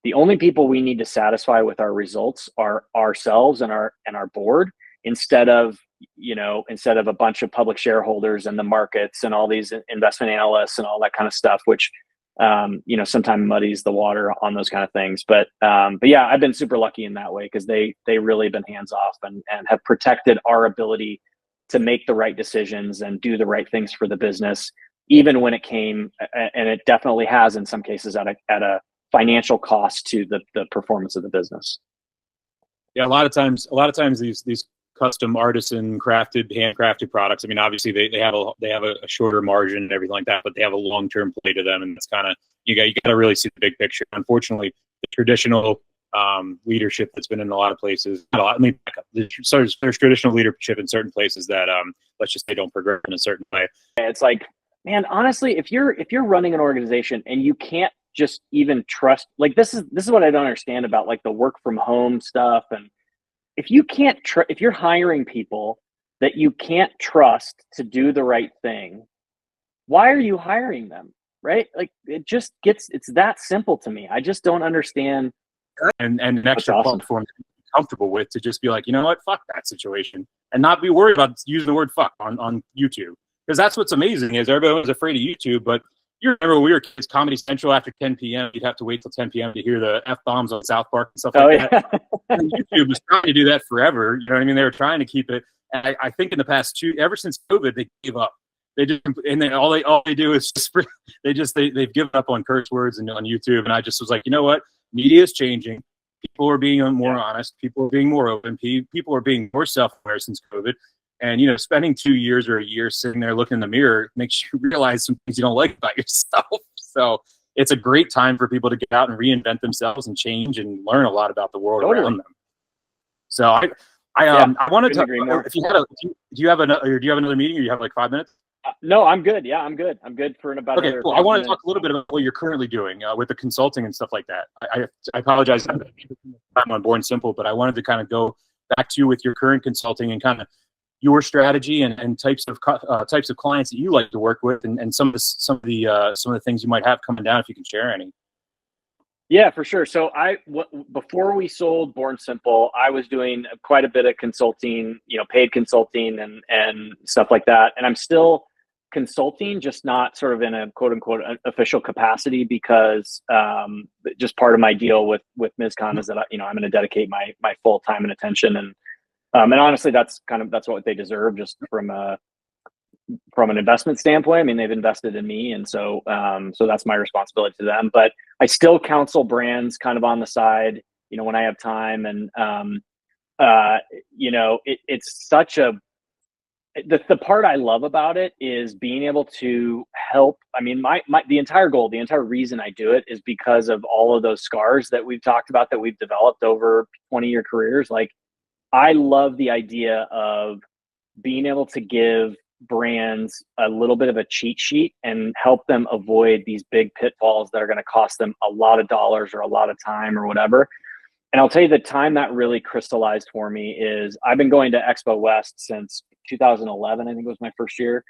Speaker 1: the only people we need to satisfy with our results are ourselves and our board, instead of a bunch of public shareholders and the markets and all these investment analysts and all that kind of stuff, which sometimes muddies the water on those kind of things. But yeah, I've been super lucky in that way, because they really been hands off and have protected our ability to make the right decisions and do the right things for the business, even when it came, and it definitely has in some cases, at a financial cost to the performance of the business.
Speaker 2: Yeah, a lot of times these custom artisan handcrafted products, I mean, obviously they have a shorter margin and everything like that, but they have a long-term play to them, and it's kind of, you got to really see the big picture. Unfortunately, the traditional leadership that's been in a lot of places, there's traditional leadership in certain places that let's just say don't progress in a certain way.
Speaker 1: It's like, man, honestly, if you're running an organization and you can't just even trust, like, this is what I don't understand about like the work from home stuff. And if you can't if you're hiring people that you can't trust to do the right thing, why are you hiring them? Right? Like, it's that simple to me. I just don't understand.
Speaker 2: And an extra platform to be comfortable with, to just be like, you know what, fuck that situation, and not be worried about using the word fuck on YouTube. Because that's what's amazing, is everybody was afraid of YouTube. But you remember when we were kids, Comedy Central after 10 p.m., you'd have to wait till 10 p.m. to hear the F-bombs on South Park and stuff like that. And YouTube was trying to do that forever. You know what I mean? They were trying to keep it. And I think in the past ever since COVID, they gave up. They just, and then all they do is they've given up on curse words and on YouTube. And I just was like, you know what? Media is changing. People are being more honest. People are being more open. People are being more self-aware since COVID. And, spending 2 years or a year sitting there looking in the mirror makes you realize some things you don't like about yourself. So it's a great time for people to get out and reinvent themselves and change and learn a lot about the world around them. So I wanted to, do you have another meeting, or you have like 5 minutes?
Speaker 1: No, I'm good. Yeah, I'm good. I'm good for about
Speaker 2: another. Okay, cool. I want to talk a little bit about what you're currently doing with the consulting and stuff like that. I apologize, I'm on Born Simple, but I wanted to kind of go back to you with your current consulting and kind of your strategy and types of clients that you like to work with, and some of the things you might have coming down, if you can share any.
Speaker 1: Yeah, for sure. So before we sold Born Simple, I was doing quite a bit of consulting, paid consulting and stuff like that. And I'm still consulting, just not sort of in a quote unquote official capacity, because just part of my deal with MizCon is that I'm going to dedicate my full time and attention, and honestly, that's what they deserve, just from an investment standpoint. I mean, they've invested in me, and so that's my responsibility to them. But I still counsel brands kind of on the side, when I have time. And it's such a the part I love about it is being able to help. I mean, the entire goal, the entire reason I do it is because of all of those scars that we've talked about, that we've developed over 20-year careers. Like, I love the idea of being able to give brands a little bit of a cheat sheet and help them avoid these big pitfalls that are going to cost them a lot of dollars or a lot of time or whatever. And I'll tell you, the time that really crystallized for me is I've been going to Expo West since 2011, I think it was my first year.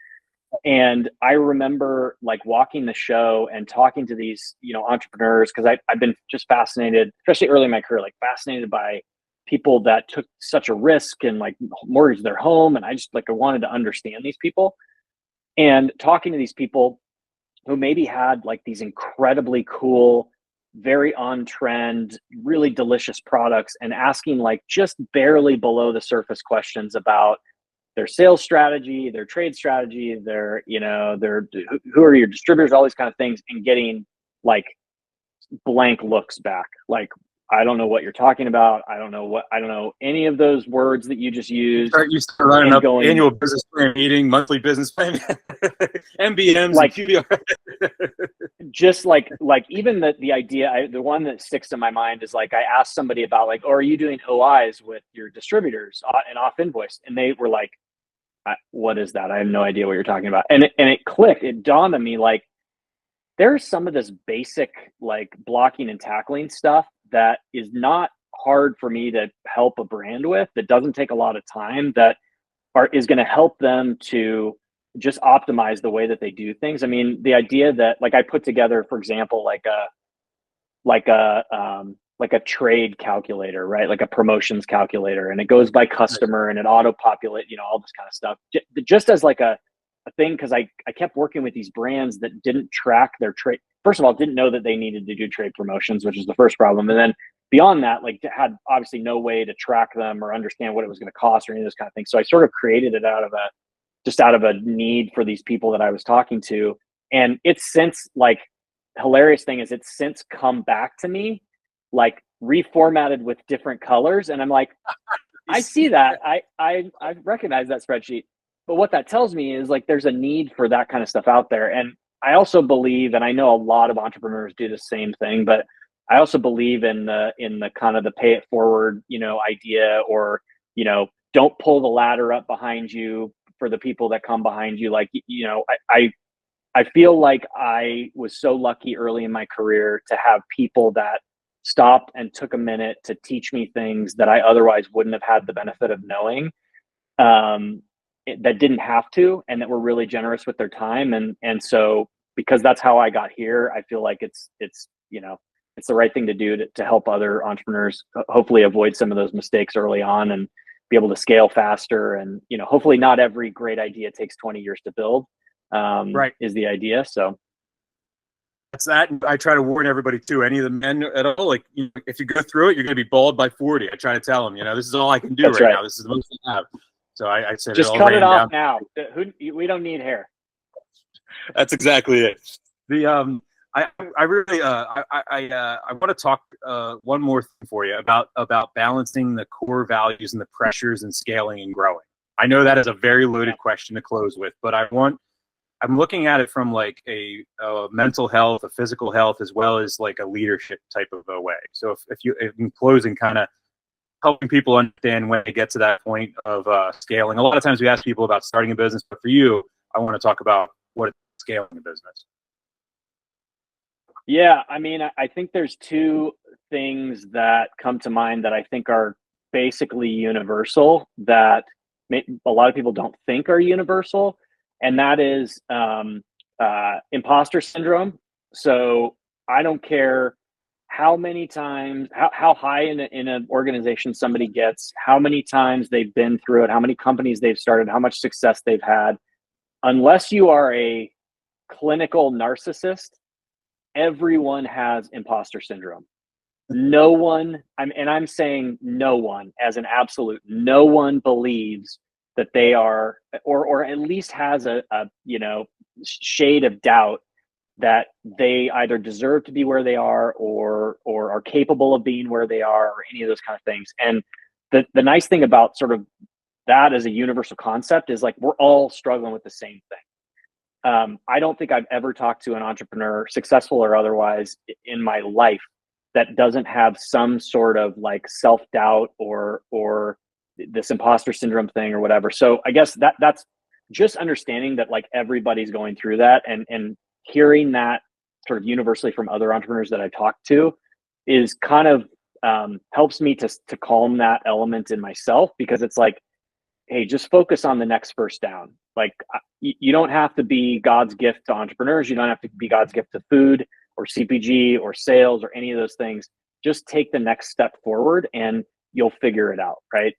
Speaker 1: And I remember like walking the show and talking to these, entrepreneurs, because I've been just fascinated, especially early in my career, like fascinated by people that took such a risk and like mortgaged their home. And I just I wanted to understand these people, and talking to these people who maybe had like these incredibly cool, very on trend, really delicious products, and asking like just barely below the surface questions about, their sales strategy, their trade strategy, their who are your distributors, all these kind of things, and getting like blank looks back. Like, I don't know what you're talking about. I don't know any of those words that you just used.
Speaker 2: You start running up annual business plan meeting, monthly business plan, MBMs,
Speaker 1: like
Speaker 2: and QBR.
Speaker 1: Just like even the idea, the one that sticks to my mind is like, I asked somebody about like, oh, are you doing OIs with your distributors and off invoice? And they were like, what is that? I have no idea what you're talking about. And it clicked. It dawned on me, like, there's some of this basic like blocking and tackling stuff that is not hard for me to help a brand with, that doesn't take a lot of time, that is going to help them to just optimize the way that they do things. I mean, the idea that like I put together, for example, like a trade calculator, right? Like a promotions calculator, and it goes by customer and it auto populate, all this kind of stuff, just as like a thing. Cause I kept working with these brands that didn't track their trade. First of all, didn't know that they needed to do trade promotions, which is the first problem. And then beyond that, like, had obviously no way to track them or understand what it was going to cost or any of those kind of things. So I sort of created it out of a need for these people that I was talking to. And it's since, like, hilarious thing is, it's since come back to me, like reformatted with different colors. And I'm like, I see that. I recognize that spreadsheet. But what that tells me is like, there's a need for that kind of stuff out there. And I also believe, and I know a lot of entrepreneurs do the same thing, but I also believe in the kind of the pay it forward, idea, or, don't pull the ladder up behind you for the people that come behind you. Like, I feel like I was so lucky early in my career to have people that stopped and took a minute to teach me things that I otherwise wouldn't have had the benefit of knowing, that didn't have to, and that were really generous with their time. And so, because that's how I got here, I feel like it's the right thing to do to help other entrepreneurs hopefully avoid some of those mistakes early on and be able to scale faster. And, hopefully not every great idea takes 20 years to build, right, is the idea. So
Speaker 2: that's that. I try to warn everybody too. Any of the men at all, like, if you go through it, you're going to be bald by 40. I try to tell them, this is all I can do right now. This is the most I have. So I said,
Speaker 1: just cut it off now. We don't need hair.
Speaker 2: That's exactly it. I really I want to talk one more thing for you about balancing the core values and the pressures and scaling and growing. I know that is a very loaded question to close with, but I'm looking at it from like a mental health, a physical health, as well as like a leadership type of a way. So if in closing, kind of helping people understand when they get to that point of scaling. A lot of times we ask people about starting a business, but for you, I want to talk about what it's scaling a business.
Speaker 1: Yeah, I mean, I think there's two things that come to mind that I think are basically universal, that a lot of people don't think are universal, and that is imposter syndrome. So I don't care how many times, how high in an organization somebody gets, how many times they've been through it, how many companies they've started, how much success they've had, unless you are a clinical narcissist, everyone has imposter syndrome. No one, I'm saying no one as an absolute, no one believes that they are, or at least has a shade of doubt that they either deserve to be where they are, or are capable of being where they are, or any of those kind of things. And the nice thing about sort of that as a universal concept is, like, we're all struggling with the same thing. I don't think I've ever talked to an entrepreneur, successful or otherwise, in my life that doesn't have some sort of like self-doubt or this imposter syndrome thing or whatever. So I guess that's just understanding that, like, everybody's going through that, and hearing that sort of universally from other entrepreneurs that I talk to is kind of helps me to calm that element in myself, because it's like, hey, just focus on the next first down. Like, you don't have to be God's gift to entrepreneurs. You don't have to be God's gift to food or CPG or sales or any of those things. Just take the next step forward and you'll figure it out, right?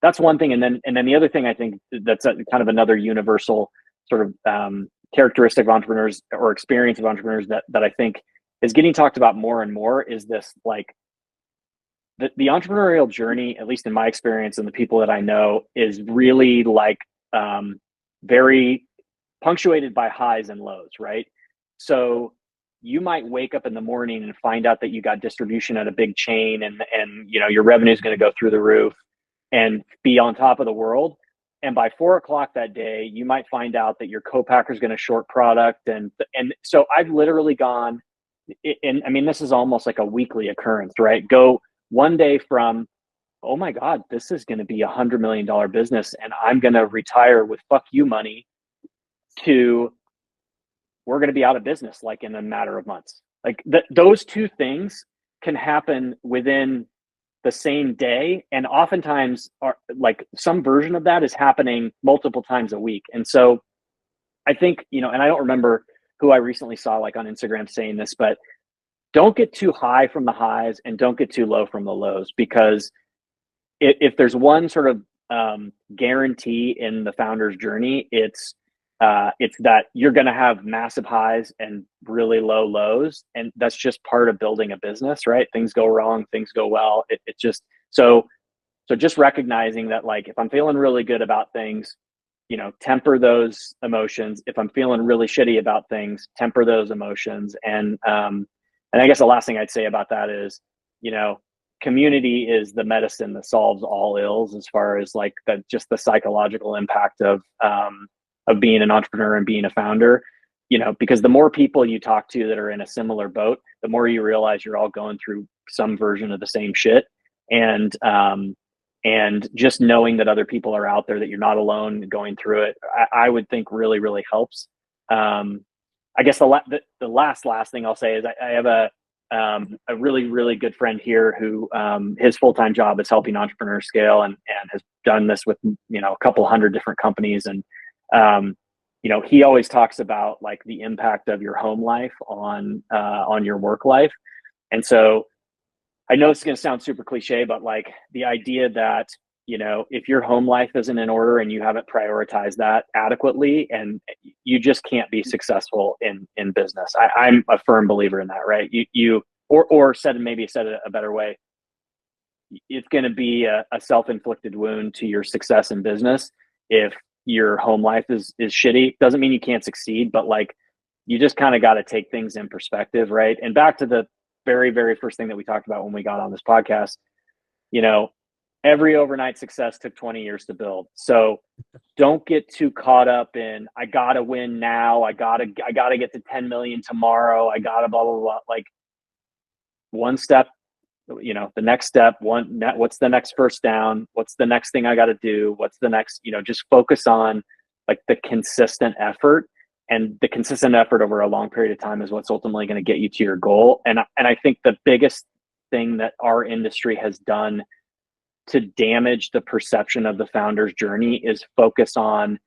Speaker 1: That's one thing. And then the other thing I think that's kind of another universal sort of characteristic of entrepreneurs, or experience of entrepreneurs, that I think is getting talked about more and more, is this, like, the entrepreneurial journey, at least in my experience and the people that I know, is really like very punctuated by highs and lows, right? So you might wake up in the morning and find out that you got distribution at a big chain, and your revenue is going to go through the roof and be on top of the world. And by 4 o'clock that day, you might find out that your co-packer is going to short product. And so I've literally gone, and I mean, this is almost like a weekly occurrence, right? Go one day from, oh my God, this is going to be $100 million business and I'm going to retire with fuck you money, to we're going to be out of business like in a matter of months. Like those two things can happen within the same day, and oftentimes are like some version of that is happening multiple times a week. And so I think, and I don't remember who I recently saw like on Instagram saying this, but don't get too high from the highs and don't get too low from the lows, because if there's one sort of guarantee in the founder's journey, it's that you're going to have massive highs and really low lows, and that's just part of building a business, right? Things go wrong, things go well. It's just so just recognizing that, like, if I'm feeling really good about things, temper those emotions. If I'm feeling really shitty about things, temper those emotions. And I guess the last thing I'd say about that is, community is the medicine that solves all ills, as far as like just the psychological impact of being an entrepreneur and being a founder, because the more people you talk to that are in a similar boat, the more you realize you're all going through some version of the same shit. And just knowing that other people are out there, that you're not alone going through it, I would think really, really helps. I guess the last thing I'll say is I have a really, really good friend here who his full-time job is helping entrepreneurs scale, and has done this with, a couple hundred different companies. And he always talks about like the impact of your home life on your work life. And so I know it's going to sound super cliche, but like the idea that, if your home life isn't in order and you haven't prioritized that adequately, and you just can't be successful in business. I'm a firm believer in that, right? Or said a better way, it's going to be a self-inflicted wound to your success in business if your home life is shitty. Doesn't mean you can't succeed, but like, you just kind of got to take things in perspective, right? And back to the very, very first thing that we talked about when we got on this podcast, every overnight success took 20 years to build. So don't get too caught up in, I got to win now. I got to get to 10 million tomorrow. I got to blah, blah, blah. Like, one step, the next step, what's the next first down? What's the next thing I got to do? What's the next, just focus on like the consistent effort, and the consistent effort over a long period of time is what's ultimately going to get you to your goal. And I think the biggest thing that our industry has done to damage the perception of the founder's journey is focus on,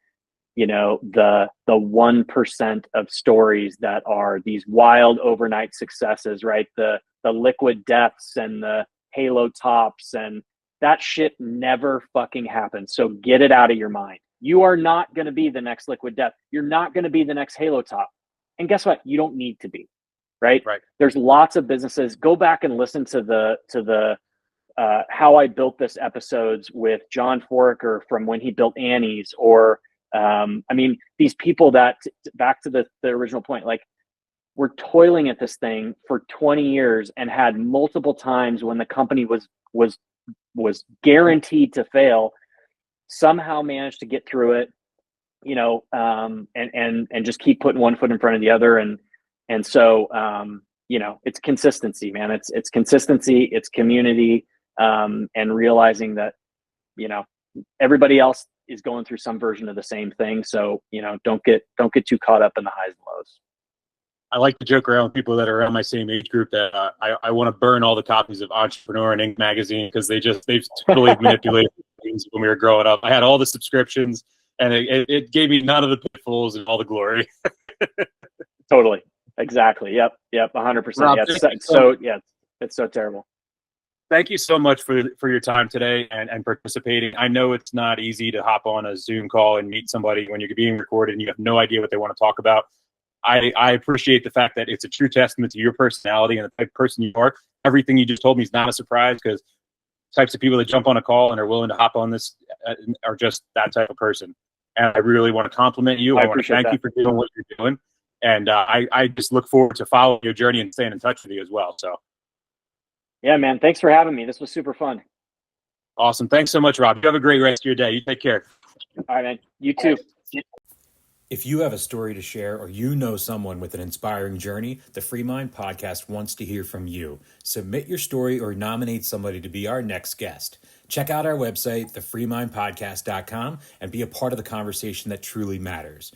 Speaker 1: the 1% of stories that are these wild overnight successes, right? The liquid deaths and the halo tops, and that shit never fucking happens. So get it out of your mind. You are not going to be the next liquid death. You're not going to be the next halo top. And guess what? You don't need to be, right? There's lots of businesses. Go back and listen to the How I Built This episodes with John Foraker from when he built Annie's, or these people that, back to the original point, like, we're toiling at this thing for 20 years and had multiple times when the company was guaranteed to fail, somehow managed to get through it, and just keep putting one foot in front of the other. And so, it's consistency, man. It's consistency, it's community, and realizing that, everybody else is going through some version of the same thing. So, don't get too caught up in the highs and lows.
Speaker 2: I like to joke around with people that are around my same age group that I want to burn all the copies of Entrepreneur and Inc. magazine, because they've totally manipulated things when we were growing up. I had all the subscriptions, and it gave me none of the pitfalls and all the glory.
Speaker 1: Totally. Exactly. Yep. 100%. It's so terrible.
Speaker 2: Thank you so much for your time today and participating. I know it's not easy to hop on a Zoom call and meet somebody when you're being recorded and you have no idea what they want to talk about. I appreciate the fact that it's a true testament to your personality and the type of person you are. Everything you just told me is not a surprise, because types of people that jump on a call and are willing to hop on this are just that type of person. And I really want to compliment you. I want to thank you for doing what you're doing. And I just look forward to following your journey and staying in touch with you as well. So,
Speaker 1: yeah, man, thanks for having me. This was super fun.
Speaker 2: Awesome. Thanks so much, Rob. You have a great rest of your day. You take care.
Speaker 1: All right, man. You too.
Speaker 3: If you have a story to share or you know someone with an inspiring journey, the Freemind Podcast wants to hear from you. Submit your story or nominate somebody to be our next guest. Check out our website, thefreemindpodcast.com, and be a part of the conversation that truly matters.